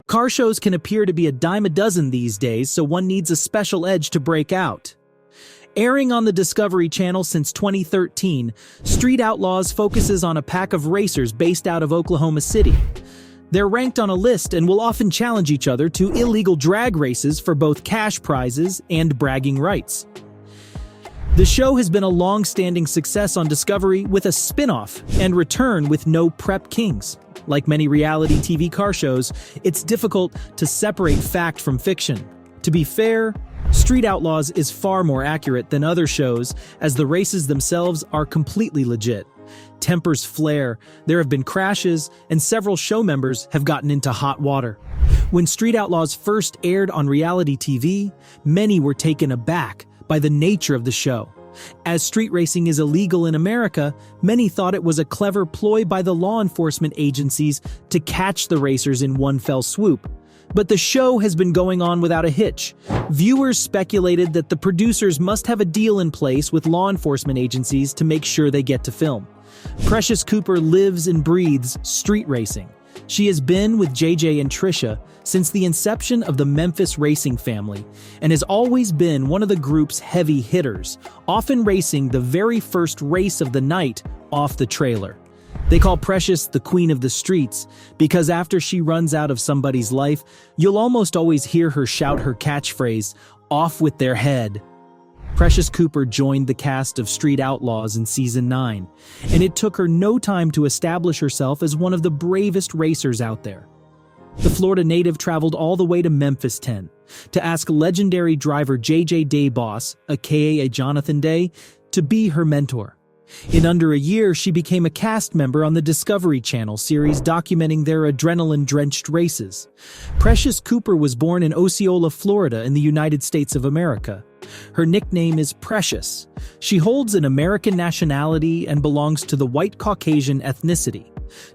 Car shows can appear to be a dime a dozen these days, so one needs a special edge to break out. Airing on the Discovery Channel since 2013, Street Outlaws focuses on a pack of racers based out of Oklahoma City. They're ranked on a list and will often challenge each other to illegal drag races for both cash prizes and bragging rights. The show has been a long-standing success on Discovery with a spin-off and return with no prep kings. Like many reality TV car shows, it's difficult to separate fact from fiction. To be fair, Street Outlaws is far more accurate than other shows, as the races themselves are completely legit. Tempers flare, there have been crashes, and several show members have gotten into hot water. When Street Outlaws first aired on reality TV, many were taken aback by the nature of the show. As street racing is illegal in America, many thought it was a clever ploy by the law enforcement agencies to catch the racers in one fell swoop. But the show has been going on without a hitch. Viewers speculated that the producers must have a deal in place with law enforcement agencies to make sure they get to film. Precious Cooper lives and breathes street racing. She has been with JJ and Trisha since the inception of the Memphis racing family and has always been one of the group's heavy hitters, often racing the very first race of the night off the trailer. They call Precious the Queen of the Streets because after she runs out of somebody's life, you'll almost always hear her shout her catchphrase, "Off with their head." Precious Cooper joined the cast of Street Outlaws in Season 9, and it took her no time to establish herself as one of the bravest racers out there. The Florida native traveled all the way to Memphis 10 to ask legendary driver JJ Dayboss, aka Jonathan Day, to be her mentor. In under a year, she became a cast member on the Discovery Channel series documenting their adrenaline-drenched races. Precious Cooper was born in Osceola, Florida in the United States of America. Her nickname is Precious. She holds an American nationality and belongs to the white Caucasian ethnicity.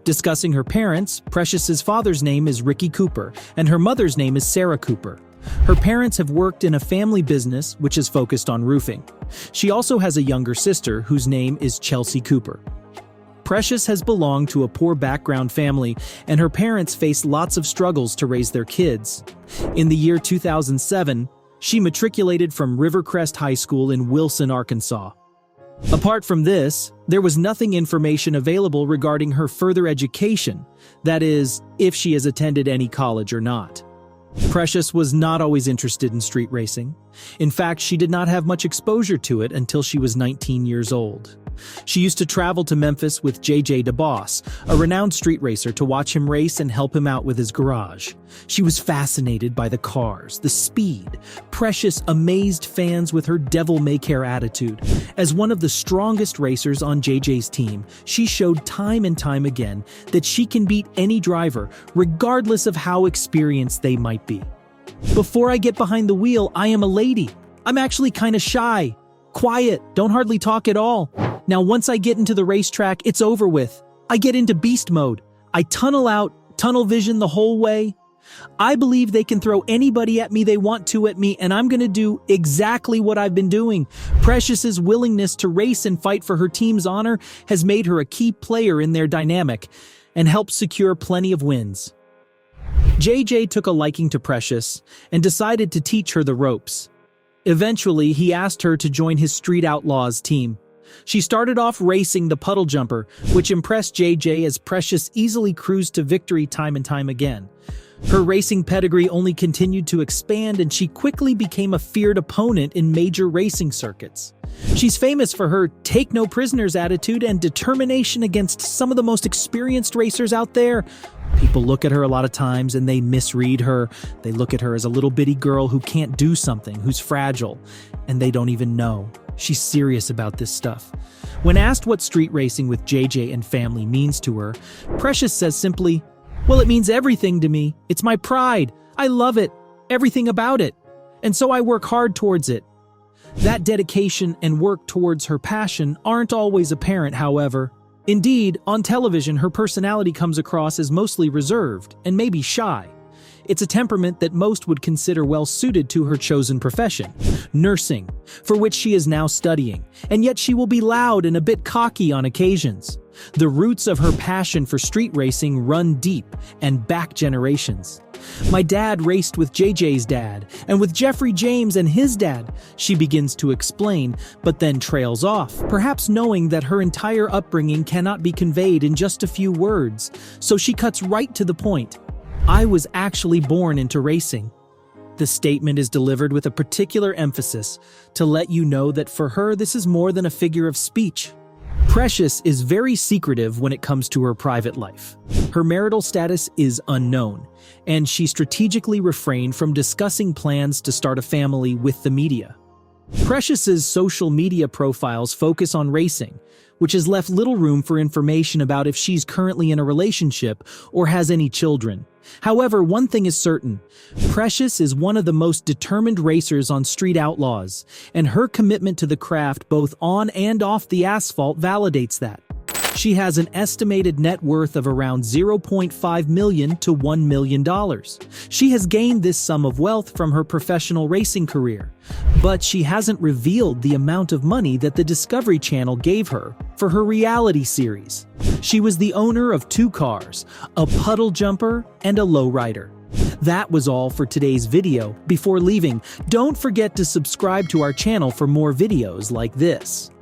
Discussing her parents, Precious's father's name is Ricky Cooper, and her mother's name is Sarah Cooper. Her parents have worked in a family business which is focused on roofing. She also has a younger sister whose name is Chelsea Cooper. Precious has belonged to a poor background family, and her parents faced lots of struggles to raise their kids. In the year 2007, she matriculated from Rivercrest High School in Wilson, Arkansas. Apart from this, there was nothing information available regarding her further education, that is, if she has attended any college or not. Precious was not always interested in street racing. In fact, she did not have much exposure to it until she was 19 years old. She used to travel to Memphis with JJ DeBoss, a renowned street racer, to watch him race and help him out with his garage. She was fascinated by the cars, the speed. Precious amazed fans with her devil-may-care attitude. As one of the strongest racers on JJ's team, she showed time and time again that she can beat any driver, regardless of how experienced they might be. "Before I get behind the wheel, I am a lady. I'm actually kind of shy. Quiet, don't hardly talk at all. Now once I get into the racetrack, it's over with. I get into beast mode. I tunnel out, tunnel vision the whole way. I believe they can throw anybody at me they want to at me, and I'm going to do exactly what I've been doing." Precious's willingness to race and fight for her team's honor has made her a key player in their dynamic and helped secure plenty of wins. JJ took a liking to Precious and decided to teach her the ropes. Eventually, he asked her to join his Street Outlaws team. She started off racing the puddle jumper, which impressed JJ as Precious easily cruised to victory time and time again. Her racing pedigree only continued to expand, and she quickly became a feared opponent in major racing circuits. She's famous for her take-no-prisoners attitude and determination against some of the most experienced racers out there. People look at her a lot of times and they misread her. They look at her as a little bitty girl who can't do something, who's fragile, and they don't even know. She's serious about this stuff. When asked what street racing with JJ and family means to her, Precious says simply, "Well, it means everything to me. It's my pride. I love it. Everything about it. And so I work hard towards it." That dedication and work towards her passion aren't always apparent, however. Indeed, on television, her personality comes across as mostly reserved and maybe shy. It's a temperament that most would consider well-suited to her chosen profession, nursing, for which she is now studying, and yet she will be loud and a bit cocky on occasions. The roots of her passion for street racing run deep and back generations. My dad raced with JJ's dad, and with Jeffrey James and his dad, she begins to explain, but then trails off, perhaps knowing that her entire upbringing cannot be conveyed in just a few words, so she cuts right to the point. I was actually born into racing. The statement is delivered with a particular emphasis to let you know that for her this is more than a figure of speech. Precious is very secretive when it comes to her private life. Her marital status is unknown, and she strategically refrained from discussing plans to start a family with the media. Precious's social media profiles focus on racing, which has left little room for information about if she's currently in a relationship or has any children. However, one thing is certain: Precious is one of the most determined racers on Street Outlaws, and her commitment to the craft both on and off the asphalt validates that. She has an estimated net worth of around $0.5 million to $1 million. She has gained this sum of wealth from her professional racing career, but she hasn't revealed the amount of money that the Discovery Channel gave her for her reality series. She was the owner of 2 cars, a puddle jumper and a lowrider. That was all for today's video. Before leaving, don't forget to subscribe to our channel for more videos like this.